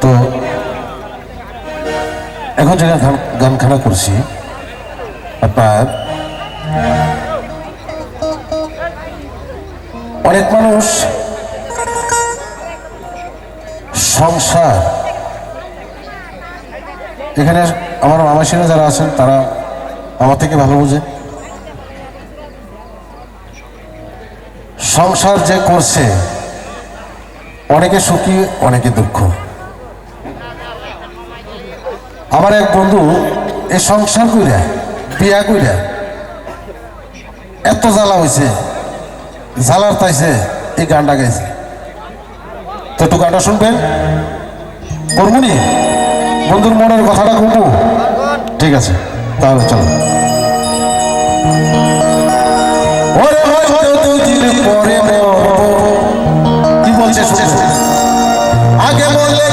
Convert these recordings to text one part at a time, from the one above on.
তো এখন যেটা গানখানা করছি আপনার অনেক মানুষ সংসার, এখানে আমার মামাসিরা যারা আছেন তারা আমার থেকে ভালো বোঝে। সংসার যে করছে অনেকে সুখী অনেকে দুঃখ। আমার এক বন্ধু এই সংসার কইরা বিয়া কইরা এত জ্বালা হয়েছে, জ্বালার তাইছে এই গানটা গাইছে। তো একটু গানটা শুনবেন, করবনি বন্ধুর মনের কথাটা বলবো, ঠিক আছে? তাহলে চলো। কি বলছে আগে বলে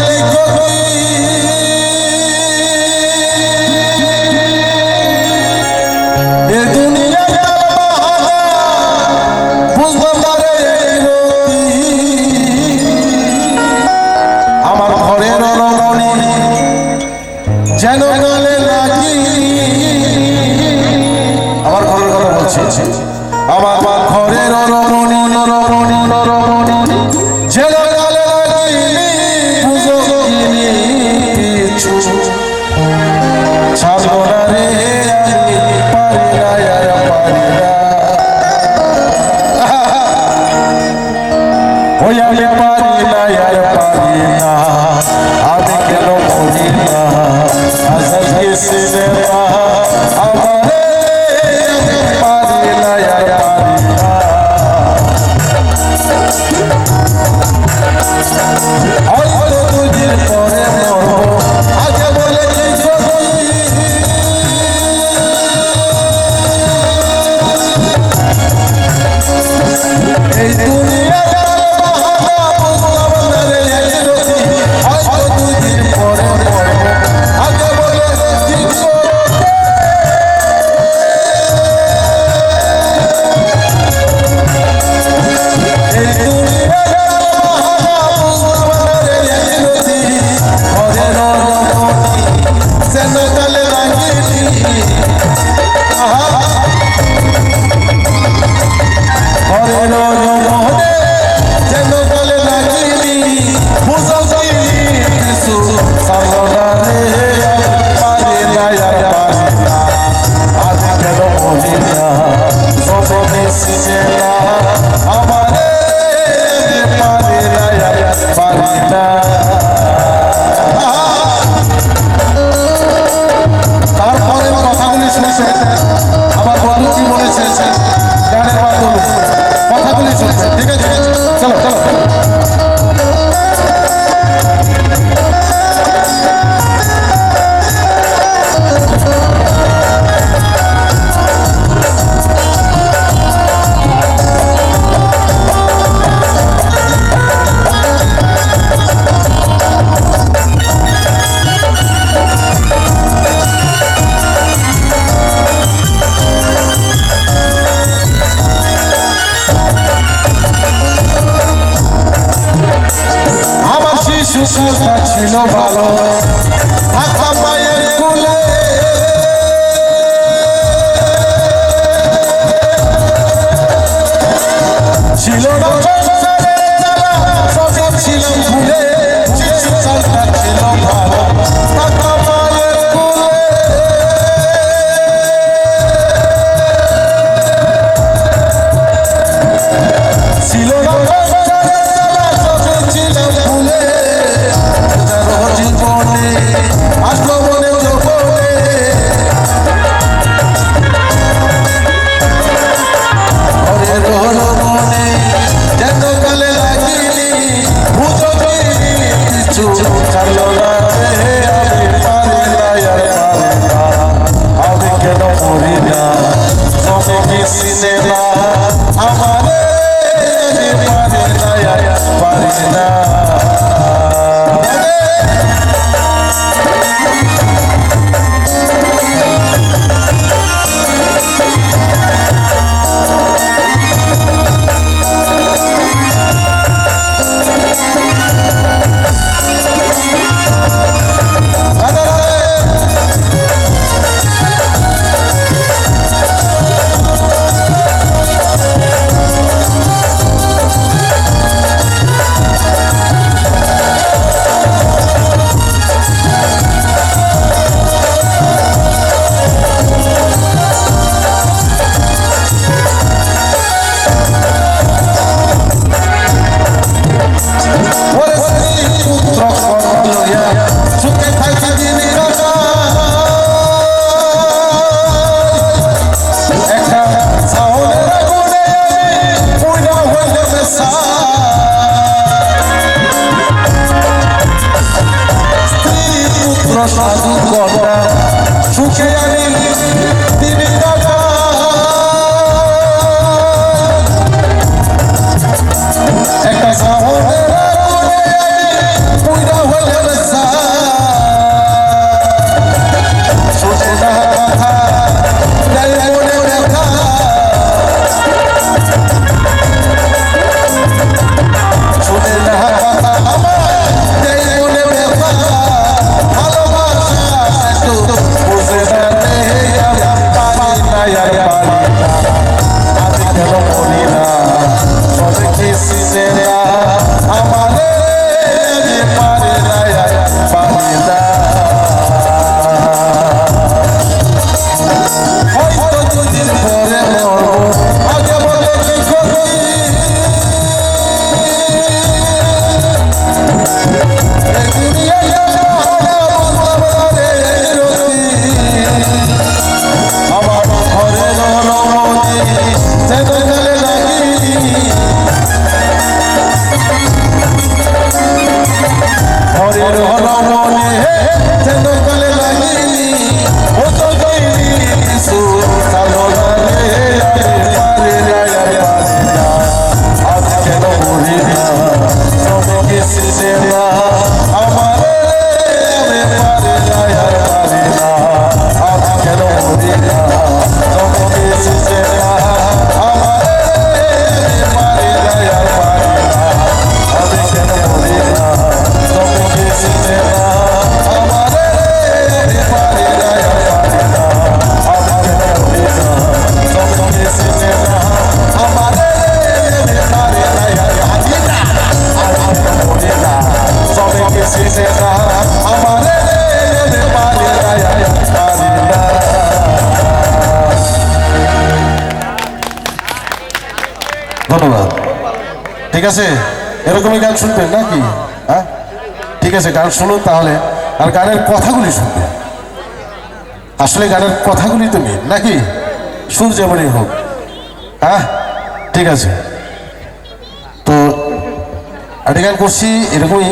আমার ঘরের রমণী যেন গলে লাগি, আমার ঘরের কথা বলছে, আমার ঘরের রমণী রমণী রমণী যেন গলে লাগি, পুজো ছাড়বো না রে, ওই আমি পারি না আর পারি না, আমি কেন করি না আজকে সিনেমা, আমারে পারি না আর পারি না, হয়তো দুদিন পরে মরবো, আগে বলে এই দুনিয়া সিনেমা আমারে পারে না সাধু কথা সুখে আমি দিবি একটা শহরের পুরা হয়ে সোচে না কথা মনে দেখা শুনে না কথা আমার মনে দেখা ধন্যবাদ। ঠিক আছে, এরকমই গান শুনবেন নাকি? হ্যাঁ, ঠিক আছে, গান শুনুন তাহলে। আর গানের কথাগুলি শুনবেন, আসলে গানের কথাগুলি তো মেন নাকি? সুর যেমনই হোক। হ্যাঁ, ঠিক আছে। তো আরেকটি গান করছি এরকমই।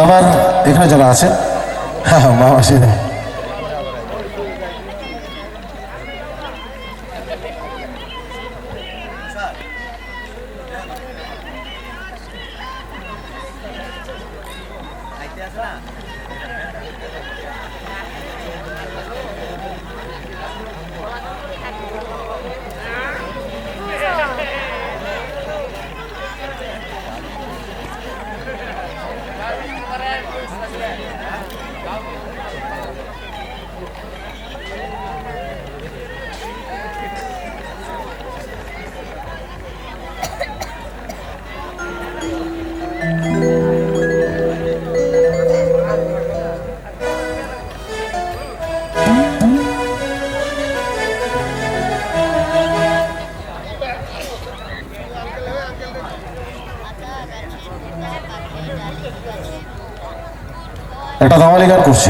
আবার এখানে যারা আছেন, হ্যাঁ মা মাসি, একটা দামালি গান করছি।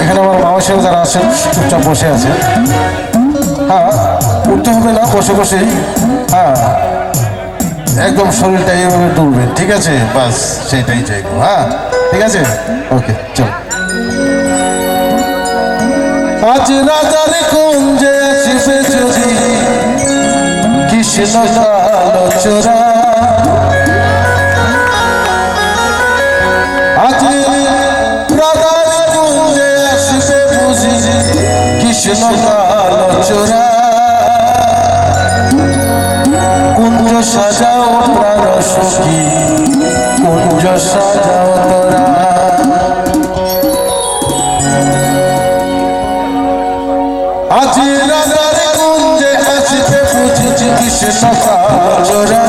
এখানে আমার মামা সাহেব যারা আছেন চুপচাপ বসে আছে, হ্যাঁ উঠতে হবে না, বসে বসেই হ্যাঁ একদম শরীরটা এইভাবে তুলবেন, ঠিক আছে? বাস সেইটাই চাইবো। হ্যাঁ ঠিক আছে, ওকে চল। আজ রাজার কুঞ্জে আসিবে যদি কৃষ্ণ কালোচরা, আজ রাজার কুঞ্জে আসিবে বুঝি কৃষ্ণ কালোচরা, কুঞ্জ সাজাও প্রাণ সখী কুঞ্জ সাজাও তোরা, আজ রাজার কুঞ্জে আসিবে বুঝি কৃষ্ণ কালোচরা,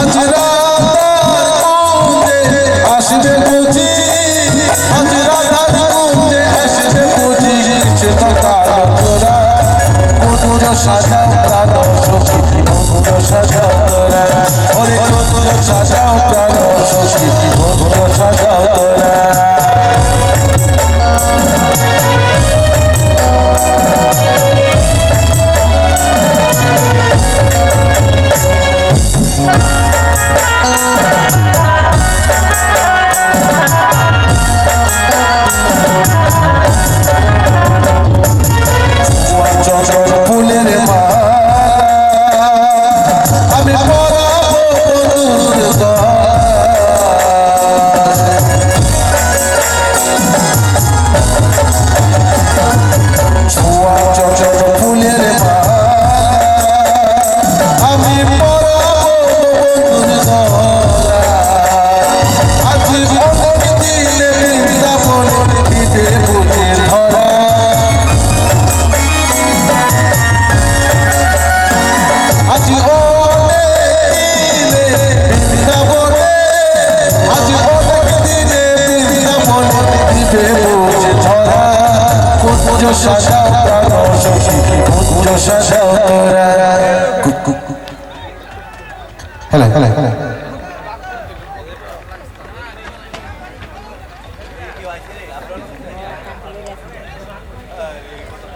আজ রাজার কুঞ্জে আসিবে বুঝি, আজ রাজার কুঞ্জে আসিবে বুঝি কৃষ্ণ কালোচরা, কুঞ্জ সাজাও প্রাণ সখী কুঞ্জ সাজাও তোরা, ওরে কুঞ্জ সাজাও প্রাণ সখী কুঞ্জ সাজাও তোরা। ফুলের মালা আমি পরাবো বন্ধুর ছোঁয়া চচর ফুলের মালা আমি পরাবো বন্ধুর আজ অনেক দিলে বৃন্দাবন দিতে বুঝে ধরা, আজ অনেক দিনে বৃন্দাবনে, আজ অনেক দিনে বৃন্দাবন দিবে বুঝে ধরা, কুঞ্জ সাজাও প্রাণ সখী কুঞ্জ সাজাও তোরা। হ্যালো হ্যালো হ্যালো,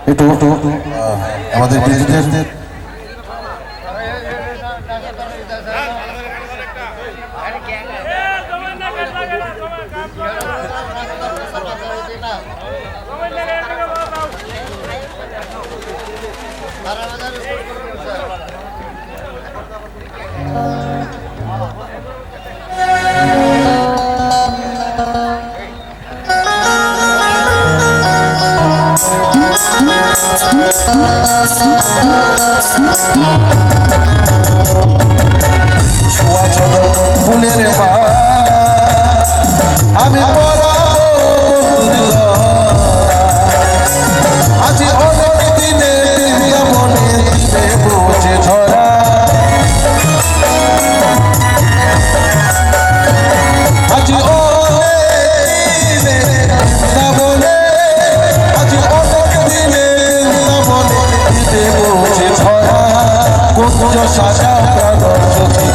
একটু আমাদের বিদ্যুতের ছোঁয়া চলো ফুলের মালা আমি পরাবো বন্ধুর, আজ অনেক দিনে বৃন্দাবনে দিবে বুঝে ধরা, আজ অনেক দিনে বৃন্দাবনে, আজ অনেক দিনে বৃন্দাবনে দিবে বুঝে ধরা, কুঞ্জ সাজাও প্রাণ সখী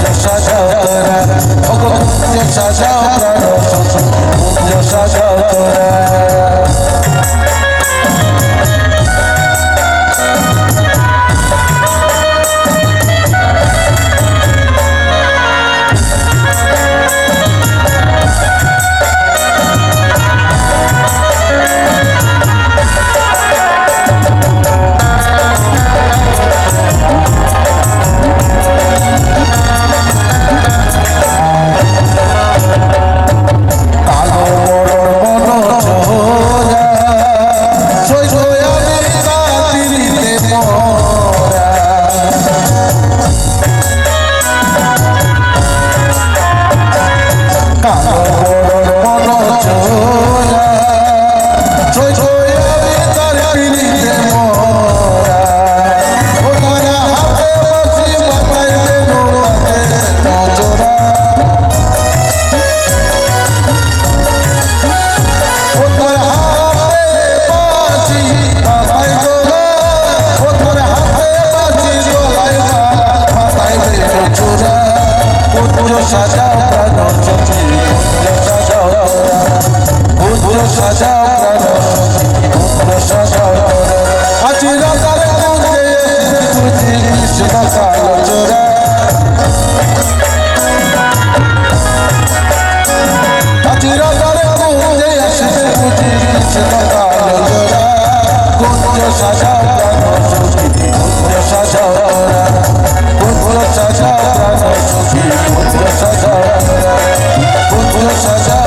কুঞ্জ সাজাও তোরা, ও কুঞ্জ সাজাও প্রাণ সখী কুঞ্জ সাজাও তোরা। সাজাও পুত্র সাজাও আজ রাজার মধ্যে বুঝি কৃষ্ণ কালো জোড়া আজ রাজার মধ্যে আসবে বুঝি কৃষ্ণ কালো জোড়া পুত্র সাজাও পুত্র সাজাও পুত্র সাজাও পুত্র সাজাও পুত্র সাজাও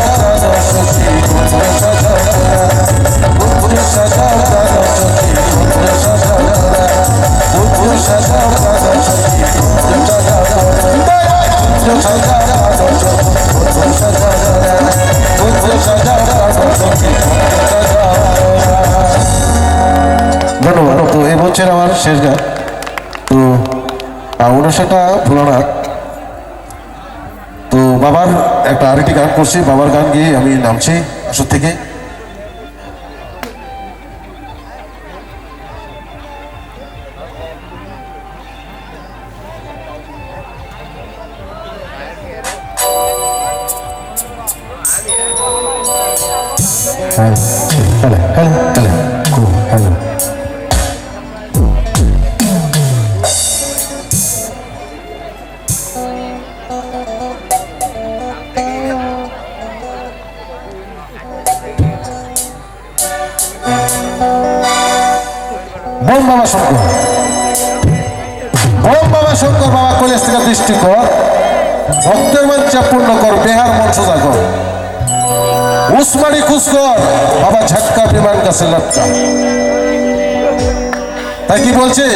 পুত্র সাজাও পুত্র সাজাও পুত্র সাজাও পুত্র সাজাও ধন্যবাদ। তো এই বছর আমার শেষ গান, তো অনুষ্ঠানটা ভোলানাথ। তো বাবার একটা আরেকটি গান করছি, বাবার গান গিয়ে আমি নামছি আসর থেকে। হ্যালো হ্যালো হ্যালো হ্যালো বল বাবা শঙ্কর, বল বাবা শঙ্কর, বাবা কলেজ থেকে দৃষ্টি কর, ভক্তের বাঞ্ছা পূর্ণ কর, বেহার মন সোজা কর, উসমানি খুশ কর, বাবা ঝটকা বিমান কাছে লটকা। তাই কি বলছে,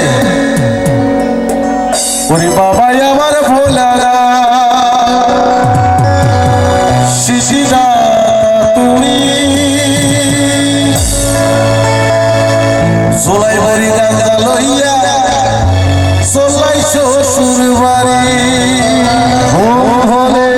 ওরে বাবাই আমার ভোলারা শিশিরা তুমি সোলাই বাড়ি গাঁজা লইয়া সোলাই শ্বশুর বাড়ি হলে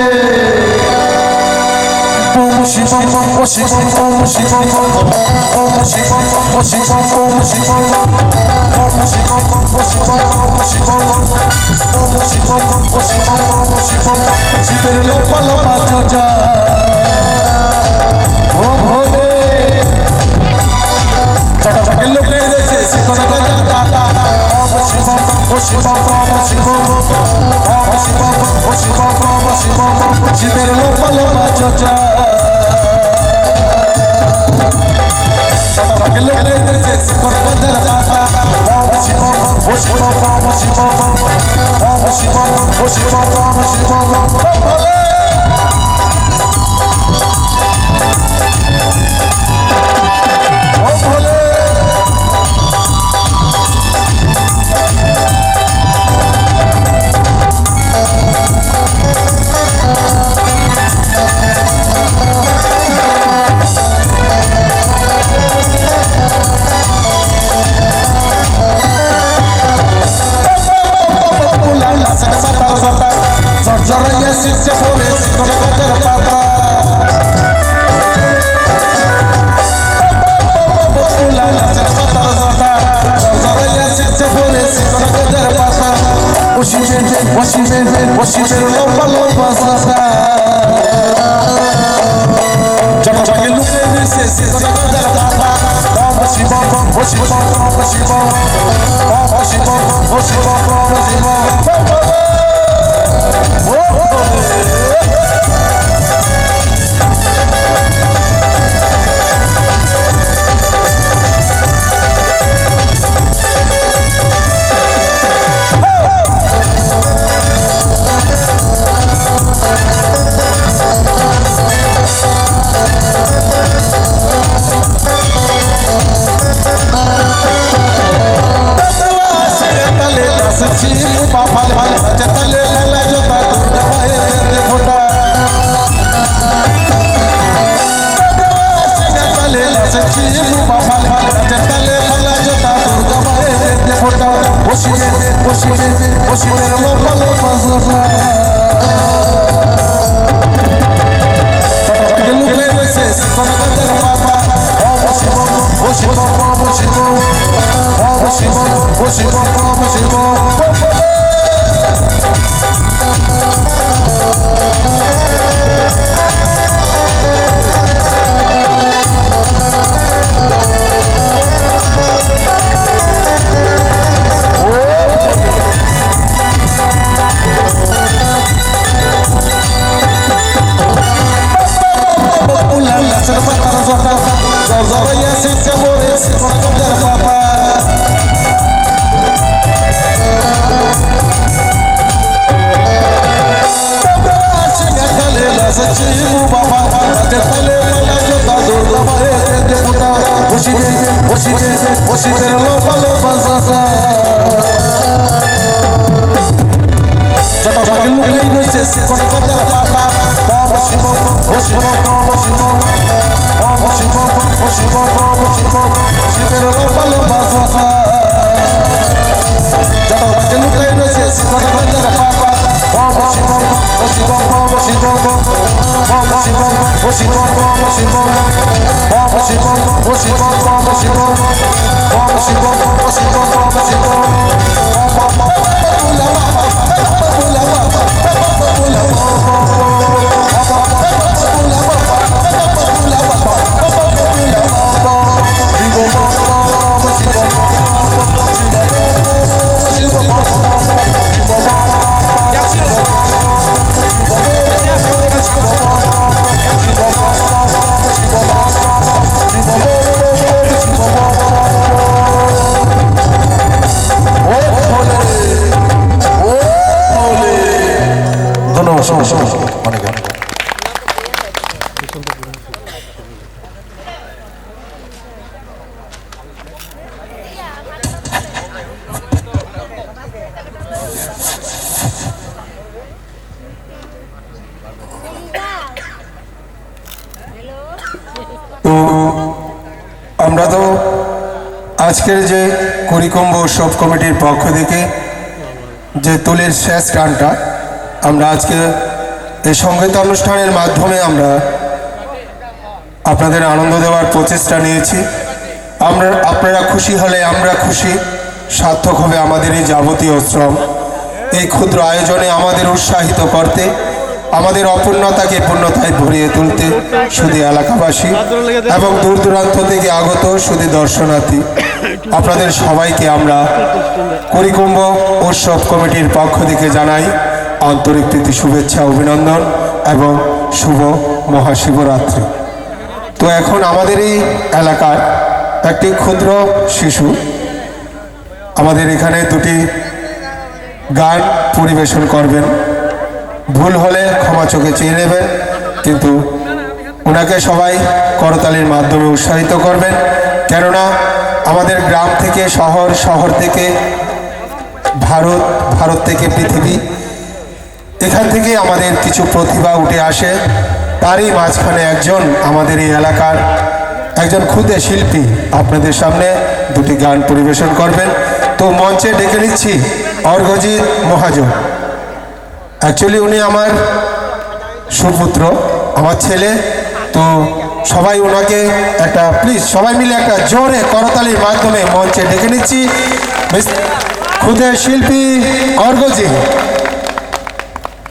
গাছের পাতার জটা জড়াইয়া শিখছে মোরে শিকড় গঞ্জার পাতা চিমু বাবা রাতে ফলে মালা জোতা দুর্গা মায়ে দেবতা বসিতে লোপালো বাজাসা জটা ভাগে লুকিয়ে রয়েছে শিকড় গঞ্জার পাতা শিব শিবের লোপালো বাজাসা জটা ভাগে লুকিয়ে রয়েছে শিকড় গঞ্জার পাতা আমরা তো আজকের যে করিকুম্ভ উৎসব কমিটির পক্ষ থেকে যে তুলের শেষ গানটা আমরা আজকে এই সঙ্গীত অনুষ্ঠানের মাধ্যমে আমরা আপনাদের আনন্দ দেওয়ার প্রচেষ্টা নিয়েছি। আপনারা খুশি হলে আমরা খুশি, সার্থক হবে আমাদের এই যাবতীয় শ্রম। এই ক্ষুদ্র আয়োজনে আমাদের উৎসাহিত করতে, আমাদের অপূর্ণতাকে পূর্ণতায় ভরিয়ে তুলতে শুধু এলাকাবাসী এবং দূর দূরান্ত থেকে আগত শুধু দর্শনার্থী আপনাদের সবাইকে আমরা করিকুম্ভ উৎসব কমিটির পক্ষ থেকে জানাই আন্তরিক প্রীতি শুভেচ্ছা, অভিনন্দন এবং শুভ মহাশিবরাত্রি। তো এখন আমাদের এই এলাকার একটি ক্ষুদ্র শিশু আমাদের এখানে দুটি গান পরিবেশন করবেন। ভুল হলে ক্ষমা চোখে চেয়ে নেবেন, কিন্তু ওনাকে সবাই করতালির মাধ্যমে উৎসাহিত করবেন। কেননা আমাদের গ্রাম থেকে শহর, শহর থেকে ভারত, ভারত থেকে পৃথিবী, এখান থেকে আমাদের কিছু প্রতিভা উঠে আসে। তারই মাঝখানে একজন আমাদের এই এলাকার একজন ক্ষুদে শিল্পী আপনাদের সামনে দুটি গান পরিবেশন করবেন। তো মঞ্চে ডেকে নিচ্ছি অর্ঘজিৎ মহাজন। অ্যাকচুয়ালি উনি আমার সুপুত্র, আমার ছেলে। তো সবাই ওনাকে একটা প্লিজ সবাই মিলে একটা জোরে করতালির মাধ্যমে মঞ্চে ডেকে নিচ্ছি ক্ষুদে শিল্পী অর্ঘজিৎ।